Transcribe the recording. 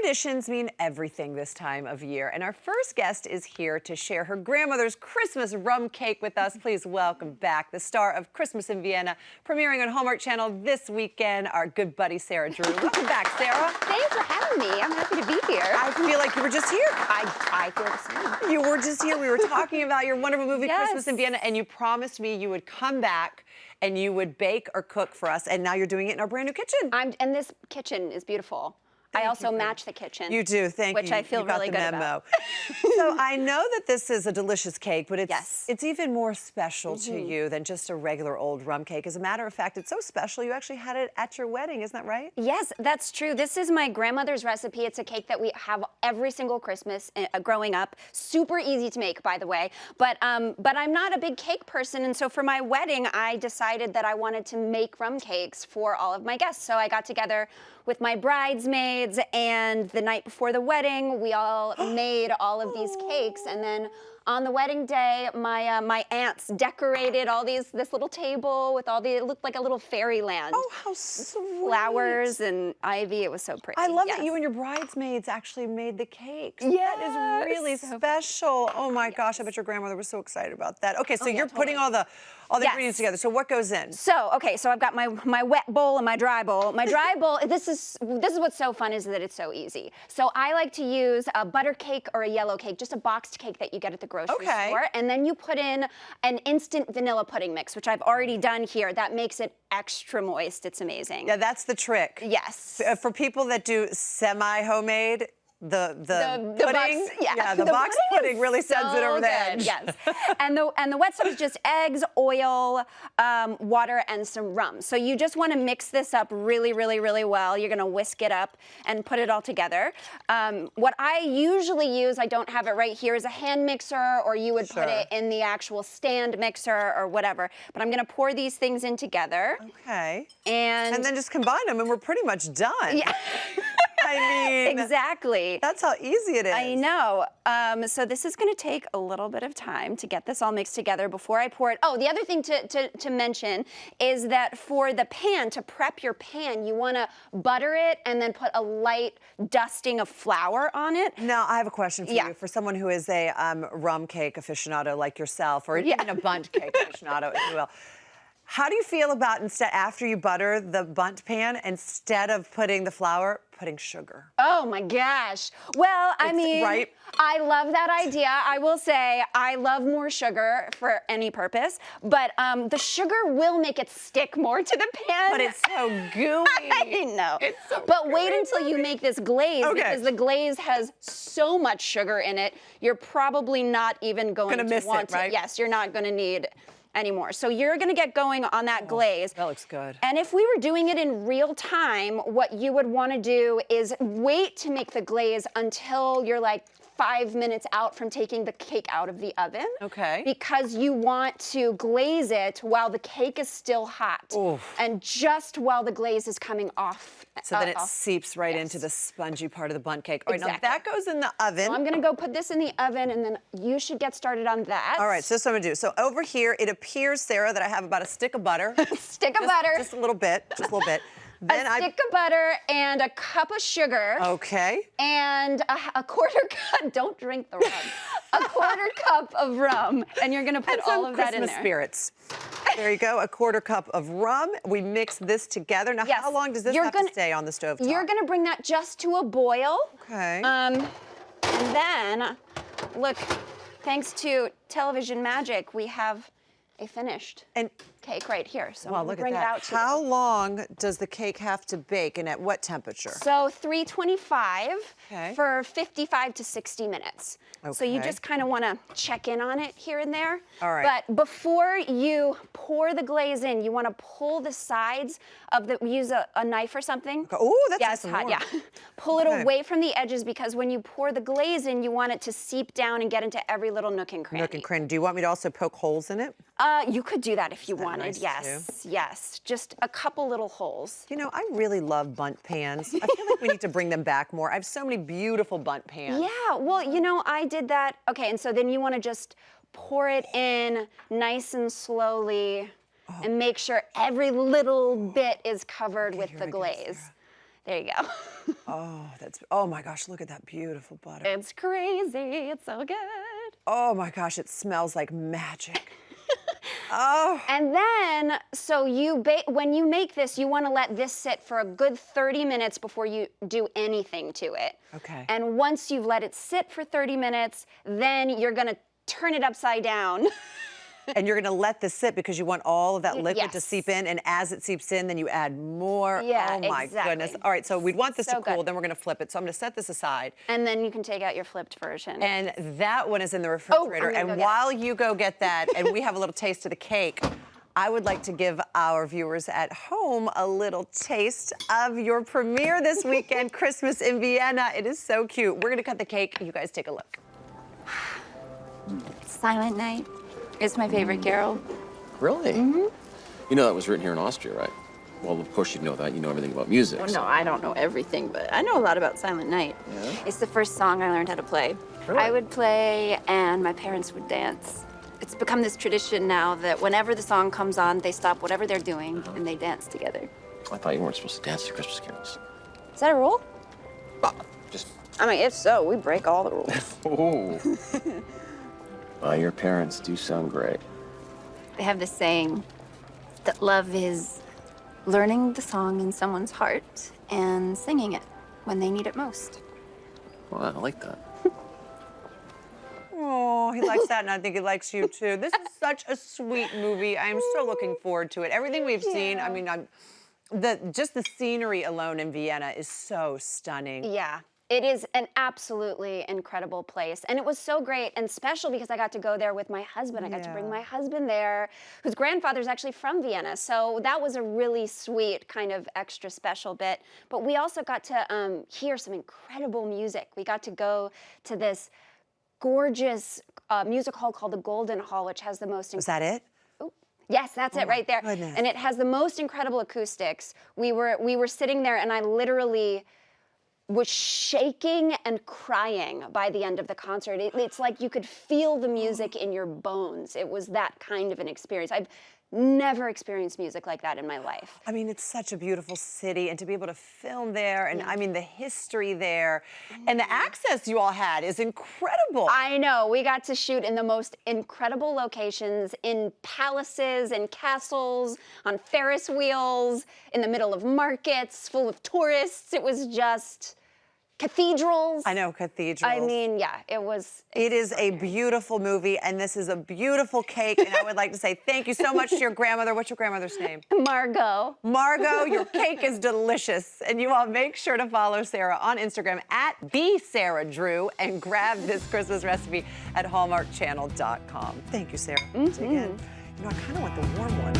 Traditions mean everything this time of year, and our first guest is here to share her grandmother's Christmas rum cake with us. Please welcome back the star of Christmas in Vienna, premiering on Hallmark Channel this weekend, our good buddy Sarah Drew. Welcome back, Sarah. Thanks for having me. I'm happy to be here. I feel like you were just here. I feel the same. You were just here. We were talking about your wonderful movie, Yes. Christmas in Vienna, and you promised me you would come back and you would bake or cook for us, and now you're doing it in our brand new kitchen. And this kitchen is beautiful. I also match the kitchen. You do, thank you. Which I feel really good about. So I know that this is a delicious cake, but Yes. it's even more special to you than just a regular old rum cake. As a matter of fact, it's so special you actually had it at your wedding, isn't that right? Yes, that's true. This is my grandmother's recipe. It's a cake that we have every single Christmas growing up. Super easy to make, by the way. But I'm not a big cake person, and so for my wedding, I decided that I wanted to make rum cakes for all of my guests. So I got together with my bridesmaids, and the night before the wedding, we all made all of these cakes, and then on the wedding day, my aunts decorated this little table with it looked like a little fairyland. Oh, how sweet. Flowers and ivy, it was so pretty. I love yes. that you and your bridesmaids actually made the cakes. Yes. That is really special. Oh my gosh, I bet your grandmother was so excited about that. Okay, so yeah, you're putting all the Yes. ingredients together. So what goes in? So, okay, so I've got my wet bowl and my dry bowl. My dry bowl, this is what's so fun is that it's so easy. So I like to use a butter cake or a yellow cake, just a boxed cake that you get at the grocery store. And then you put in an instant vanilla pudding mix, which I've already done here. That makes it extra moist. It's amazing. Yeah, that's the trick. Yes. For people that do semi-homemade, the pudding, box, the box pudding really sends it over the edge. Yes, and the wet stuff is just eggs, oil, water, and some rum. So you just want to mix this up really, really, really well. You're going to whisk it up and put it all together. What I usually use, I don't have it right here, is a hand mixer, or you would put it in the actual stand mixer or whatever. But I'm going to pour these things in together. Okay. And then just combine them, and we're pretty much done. Yeah. I mean, exactly. That's how easy it is. I know. So this is going to take a little bit of time to get this all mixed together before I pour it. Oh, the other thing to mention is that for the pan, to prep your pan, you want to butter it and then put a light dusting of flour on it. Now, I have a question for you. For someone who is a rum cake aficionado like yourself, or even a bundt cake aficionado, if you will. How do you feel about after you butter the bundt pan, instead of putting the flour, putting sugar? Oh my gosh. Well, I mean, I love that idea. I will say I love more sugar for any purpose, but the sugar will make it stick more to the pan. But it's so gooey. I know. It's so but wait until you make this glaze, because the glaze has so much sugar in it, you're probably not even going to miss want it, right? Yes, you're not going to need anymore. So you're going to get going on that glaze. That looks good. And if we were doing it in real time, what you would want to do is wait to make the glaze until you're like 5 minutes out from taking the cake out of the oven. Okay. Because you want to glaze it while the cake is still hot. Oof. And just while the glaze is coming off. So then it seeps right into the spongy part of the bundt cake. All right, now that goes in the oven. So I'm gonna go put this in the oven, and then you should get started on that. All right, so this is what I'm gonna do. So over here, it appears, Sarah, that I have about a stick of butter. Stick of butter. Just a little bit, just a little bit. Then a stick of butter and a cup of sugar. Okay. And a quarter cup, don't drink the rum, a quarter cup of rum, and you're gonna put all of that in there. Christmas spirits. There you go, a quarter cup of rum. We mix this together. Now, how long does this have to stay on the stove top? You're gonna bring that just to a boil. Okay. And then, look, thanks to television magic, we have a finished cake right here. So wow, I'm look gonna bring at it that. out to How long does the cake have to bake, and at what temperature? So 325 Okay. for 55 to 60 minutes. So you just kind of want to check in on it here and there. All right. But before you pour the glaze in, you want to pull the sides of use a knife or something. Oh, that's nice and hot. Yeah. Pull it away from the edges, because when you pour the glaze in, you want it to seep down and get into every little nook and cranny. Nook and cranny. Do you want me to also poke holes in it? You could do that if you wanted. Nice Yes, yes. Just a couple little holes. You know, I really love bundt pans. I feel like we need to bring them back more. I have so many beautiful bundt pans. Yeah, well, you know, I did that. Okay, and so then you want to just pour it in nice and slowly and make sure every little bit is covered with the glaze. There you go. Oh my gosh, look at that beautiful butter. It's crazy. It's so good. Oh my gosh, it smells like magic. Oh. And then, so when you make this, you want to let this sit for a good 30 minutes before you do anything to it. Okay. And once you've let it sit for 30 minutes, then you're going to turn it upside down. And you're gonna let this sit because you want all of that liquid to Yes. seep in, and as it seeps in, then you add more. Yeah, oh my exactly. goodness. All right, so we'd want this So to cool, good. then we're gonna flip it. So I'm gonna set this aside. And then you can take out your flipped version. And that one is in the refrigerator. gonna And go get while you go get that, and we have a little taste of the cake, I would like to give our viewers at home a little taste of your premiere this weekend, Christmas in Vienna. It is so cute. We're gonna cut the cake. You guys take a look. Silent Night is my favorite carol. Really? Mm-hmm. You know that was written here in Austria, right? Well, of course you know that. You know everything about music. Well, no, I don't know everything, but I know a lot about Silent Night. Yeah? It's the first song I learned how to play. Really? I would play and my parents would dance. It's become this tradition now that whenever the song comes on, they stop whatever they're doing and they dance together. I thought you weren't supposed to dance to Christmas carols. Is that a rule? Just. I mean, if so, we break all the rules. Oh. Your parents do sound great. They have this saying that love is learning the song in someone's heart and singing it when they need it most. Well, I like that. Oh, he likes that, and I think he likes you too. This is such a sweet movie. I am so looking forward to it. Everything we've seen, I mean, just the scenery alone in Vienna is so stunning. Yeah. It is an absolutely incredible place. And it was so great and special because I got to go there with my husband. I got to bring my husband there, whose grandfather's actually from Vienna. So that was a really sweet kind of extra special bit. But we also got to hear some incredible music. We got to go to this gorgeous music hall called the Golden Hall, which has the most... Is that it? Yes, that's it right there. Goodness. And it has the most incredible acoustics. We were sitting there and I literally was shaking and crying by the end of the concert. It's like you could feel the music in your bones. It was that kind of an experience. I've never experienced music like that in my life. I mean, it's such a beautiful city, and to be able to film there, and I mean, the history there, and the access you all had is incredible. I know. We got to shoot in the most incredible locations, in palaces and castles, on Ferris wheels, in the middle of markets, full of tourists. It was just cathedrals. I know, cathedrals. I mean, yeah, it was. It is a beautiful movie, and this is a beautiful cake, and I would like to say thank you so much to your grandmother. What's your grandmother's name? Margot. Margot, your cake is delicious. And you all make sure to follow Sarah on Instagram at @BeSarahDrew and grab this Christmas recipe at hallmarkchannel.com. Thank you, Sarah. Dig in. You know, I kind of want the warm one.